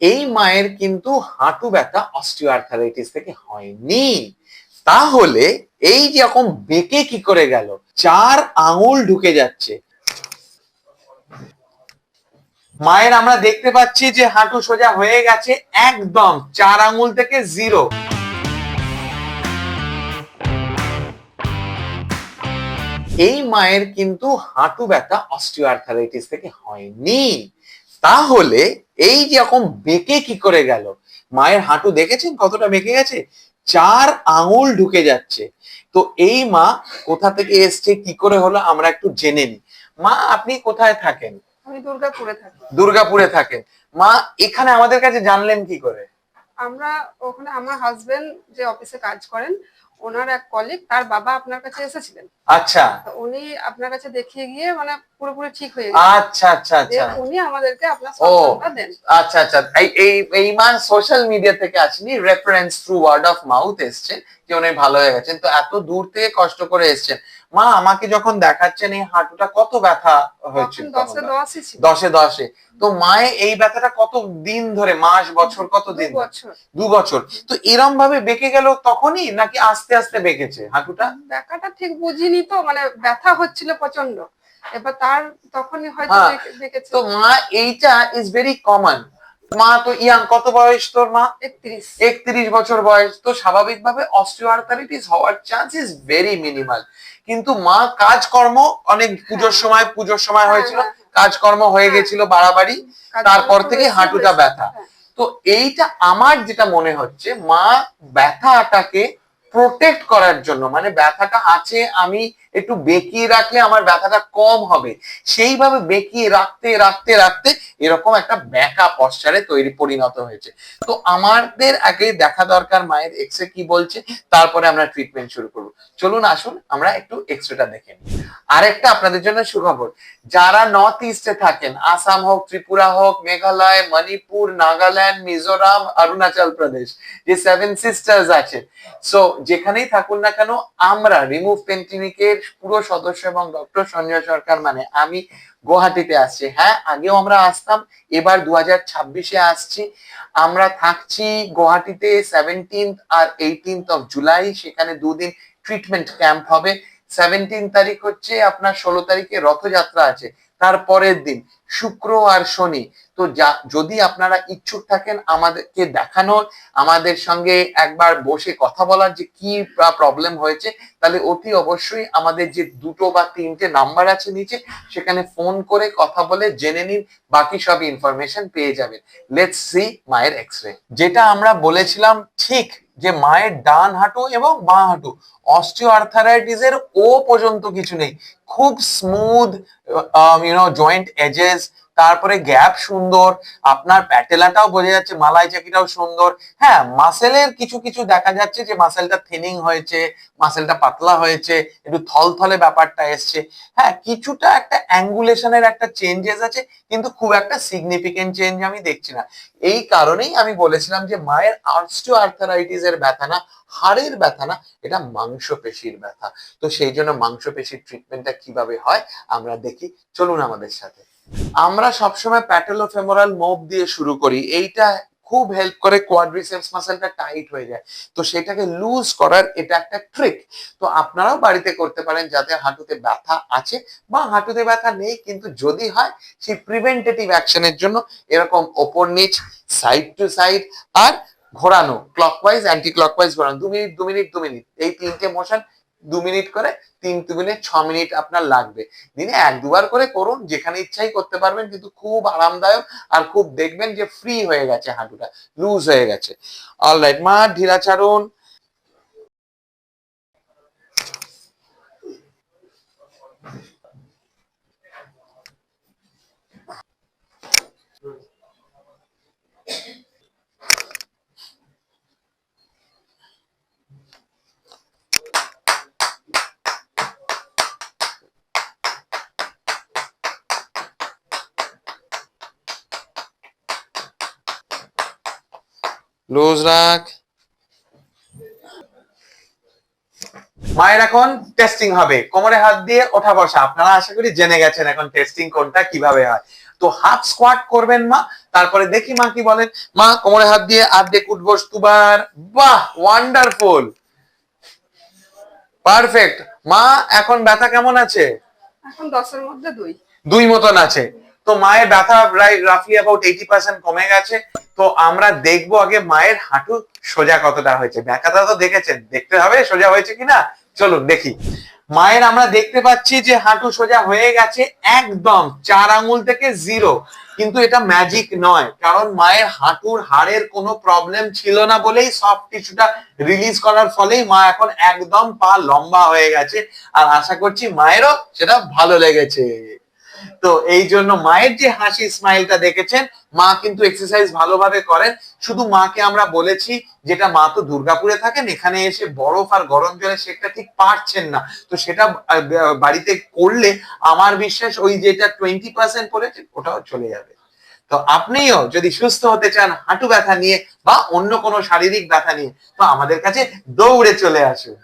এই মায়ের কিন্তু হাঁটু ব্যথা অস্টিওআর্থারাইটিস থেকে হয়নি। তাহলে এই যে রকম বেঁকে কি করে গেল, 4 আঙুল ঢুকে যাচ্ছে। মায়ের আমরা দেখতে পাচ্ছি যে হাঁটু সোজা হয়ে গেছে, একদম 4 আঙুল থেকে 0। এই মায়ের কিন্তু হাঁটু ব্যথা অস্টিওআর্থারাইটিস থেকে হয়নি। তাহলে এই যে রকম বেঁকে কি করে গেল, মায়ের হাঁটু দেখেছেন কতটা বেঁকে গেছে, 4 আঙুল ঢুকে যাচ্ছে। তো এই মা কোথা থেকে এসছে, কি করে হলো, আমরা একটু জেনে নিই। মা আপনি কোথায় থাকেন? আমি দুর্গাপুরে থাকি। দুর্গাপুরে থাকেন। মা এখানে আমাদের কাছে জানলেন কি করে? আমরা ওখানে আমার হাজবেন্ড যে অফিসে কাজ করেন, ওনার এক কলিগ, তার বাবা আপনার কাছে এসেছিলেন। আচ্ছা, উনি আপনার কাছে দেখিয়ে গিয়ে মানে পুরোপুরি ঠিক হয়ে গেছে। আচ্ছা আচ্ছা আচ্ছা, উনি আমাদেরকে আপনার সন্ধানটা দেন। আচ্ছা আচ্ছা, এই মান সোশ্যাল মিডিয়া থেকে আসেনি, reference through word of mouth এসছে যে উনি ভালো হয়ে গেছেন। তো এত দূর থেকে কষ্ট করে এসছেন। মা আমাকে যখন দেখাচ্ছেন এই হাঁটুটা কত ব্যথা হয়েছিল? 10-10 ছিল। 10-10। তো মায়ের এই ব্যথাটা কত দিন ধরে, মাস বছর কত দিন? 2 বছর। 2 বছর। তো এরম ভাবে বেঁকে গেল তখনই, নাকি আস্তে আস্তে বেঁকেছে হাঁটুটা? ব্যথাটা ঠিক বুঝিনি তো, মানে ব্যথা হচ্ছিল প্রচন্ড, এবার তার তখনই হয়তো বেঁকেছে। তো মা এইটা ইজ ভেরি কমন। মা তো ইয়াং, কত বয়স তোর মা? 31 বছর বয়স। তো স্বাভাবিকভাবে অস্টিওআর্থারাইটিস হওয়ার চান্স ইজ ভেরি মিনিমাল। কিন্তু মা কাজকর্ম অনেক, পুজোর সময় হয়েছিল, কাজকর্ম হয়ে গেছিল বাড়াবাড়ি, তারপর থেকে হাঁটুটা ব্যথা। তো এইটা আমার যেটা মনে হচ্ছে, মা ব্যথাটাকে প্রোটেক্ট করার জন্য, মানে ব্যথাটা আছে, আমি একটু বেঁকিয়ে রাখলে আমার ব্যথাটা কম হবে, সেইভাবে বেঁকিয়ে রাখতে রাখতে রাখতে এরকম একটা ব্যাকা পশ্চারে পরিণত হয়েছে। তো আমাদের আগে দেখা দরকার মায়ের এক্সরে কি বলছে, তারপরে আমরা ট্রিটমেন্ট শুরু করব। চলুন আসুন আমরা একটু এক্সরেটা দেখে নিই। আরেকটা আপনাদের জন্য সুখবর, যারা নর্থ ইস্টে থাকেন, আসাম হোক, ত্রিপুরা হোক, মেঘালয়, মণিপুর, নাগাল্যান্ড, মিজোরাম, অরুণাচল প্রদেশ, যে 7 সিস্টার্স আছে, সো যেখানেই থাকুন না কেন, আমরা রিমুভ পেন ক্লিনিকের পুরো সদস্য এবং ডক্টর সঞ্জয় সরকার মানে আমি গুয়াহাটিতে আসছি। হ্যাঁ, আগেও আমরা আসতাম, এবার 2026-এ আসছি। আমরা থাকছি গুয়াহাটিতে 17 আর 18 অফ জুলাই, সেখানে 2 দিন ট্রিটমেন্ট ক্যাম্প হবে। 17 তারিখ হচ্ছে আপনার, 16 তারিখে রথযাত্রা আছে, তারপরের দিন শুক্র আর শনি। তো যদি আপনারা ইচ্ছুক থাকেন আমাদেরকে দেখানোর, আমাদের সঙ্গে একবার বসে কথা বলার যে কি প্রবলেম হয়েছে, তাহলে অতি অবশ্যই আমাদের যে 2 বা 3টে নাম্বার আছে নিচে, সেখানে ফোন করে কথা বলে জেনে নিন, বাকি সব ইনফরমেশন পেয়ে যাবেন। লেটস সি মায়ের এক্সরে। যেটা আমরা বলেছিলাম ঠিক, যে মায়ের ডান হাঁটু এবং বাঁ হাঁটু অস্টিওআর্থারাইটিস এর ও পর্যন্ত কিছু নেই, খুব স্মুথ জয়েন্ট এজেস, তারপরে গ্যাপ সুন্দর, আপনার প্যাটেলাটাও বোঝা যাচ্ছে, মালাই চাকিটাও সুন্দর। হ্যাঁ, মাসেলের কিছু কিছু দেখা যাচ্ছে যে মাসেলটা থিনিং হয়েছে, মাসেলটা পাতলা হয়েছে, একটু থলথলে ব্যাপারটা এসছে। হ্যাঁ, কিছুটা একটা অ্যাঙ্গুলেশনের একটা চেঞ্জেস আছে, কিন্তু খুব একটা সিগনিফিকেন্ট চেঞ্জ আমি দেখছি না। এই কারণেই আমি বলেছিলাম যে মায়ের অস্টিওআর্থারাইটিস এর ব্যথা না, হাড়ের ব্যথা না, এটা মাংসপেশির ব্যথা। তো সেই জন্য মাংসপেশির ট্রিটমেন্টটা কিভাবে হয় আমরা দেখি, চলুন আমাদের সাথে। আমরা সবসময় প্যাটেলোফেমোরাল মোভ দিয়ে শুরু করি, এইটা খুব হেল্প করে, কোয়াড্রিসেপস মাসলটা টাইট হয়ে যায়, তো সেটাকে লুজ করার এটা একটা ট্রিক। তো আপনারাও বাড়িতে করতে পারেন, যাতে হাঁটুতে ব্যথা আছে বা হাঁটুতে ব্যথা নেই, কিন্তু যদি হয় সেই প্রিভেন্টেটিভ অ্যাকশনের জন্য এরকম ওপর নিচ, সাইড টু সাইড, আর ঘোরানো, ক্লকওয়াইজ অ্যান্টি ক্লকওয়াইজ ঘোরানো, 2 মিনিট 2 মিনিট 2 মিনিট, এই 3টে মোশন 2 মিনিট করে, 3 মিনিট 6 মিনিট আপনার লাগবে। দিনে 1-2 বার করে করুন, যেখানে ইচ্ছাই করতে পারবেন, কিন্তু খুব আরামদায়ক, আর খুব দেখবেন যে ফ্রি হয়ে গেছে, হাঁটুটা লুজ হয়ে গেছে। অলরাইট মা, ঢিলা ছাড়ুন। লুজ রাখ। মায়ের এখন টেস্টিং হবে, কোমরে হাত দিয়ে ওঠা বসা, আপনারা আশা করি জেনে গেছেন এখন টেস্টিং কোনটা কিভাবে হয়। তো হাফ স্কোয়াট করবেন মা, তারপরে দেখি মা কি বলেন। মা কোমরে হাত দিয়ে আর্ধেক উঠবস দুবার, বাহ ওয়ান্ডারফুল, পারফেক্ট। মা এখন ব্যথা কেমন আছে? এখন 10-এর মধ্যে 2। 2 মতন আছে। তো মায়ের ব্যথা রাফলি অ্যাবাউট 80% কমে গেছে। তো আমরা দেখবো আগে মায়ের হাঁটু সোজা কতটা হয়েছে। ব্যাকাটা তো দেখেছেন, দেখতে হবে সোজা হয়েছে কিনা। চলুন দেখি। মায়ের আমরা দেখতে পাচ্ছি যে হাঁটু সোজা হয়ে গেছে একদম 4 আঙ্গুল থেকে 0। কিন্তু এটা ম্যাজিক নয়, কারণ মায়ের হাঁটুর হাড়ের কোনো প্রবলেম ছিল না বলেই সফট টিস্যুটা রিলিজ করার ফলেই মা এখন একদম পা লম্বা হয়ে গেছে। আর আশা করছি মায়েরও সেটা ভালো লেগেছে। তো এই জন্য মায়ের যে হাসি স্মাইলটা দেখেছেন, মা কিন্তু এক্সারসাইজ ভালোভাবে করেন। শুধু মাকে আমরা বলেছি, যেটা মা তো দুর্গাপুরে থাকেন, এখানে এসে বরফ আর গরম জলে সেটা ঠিক পারছেন না, তো সেটা বাড়িতে করলে আমার বিশ্বাস ওই যেটা 20% পড়েছে ওটাও চলে যাবে। তো আপনিও যদি সুস্থ হতে চান হাঁটু ব্যথা নিয়ে বা অন্য কোনো শারীরিক ব্যথা নিয়ে, তো আমাদের কাছে দৌড়ে চলে আসুন।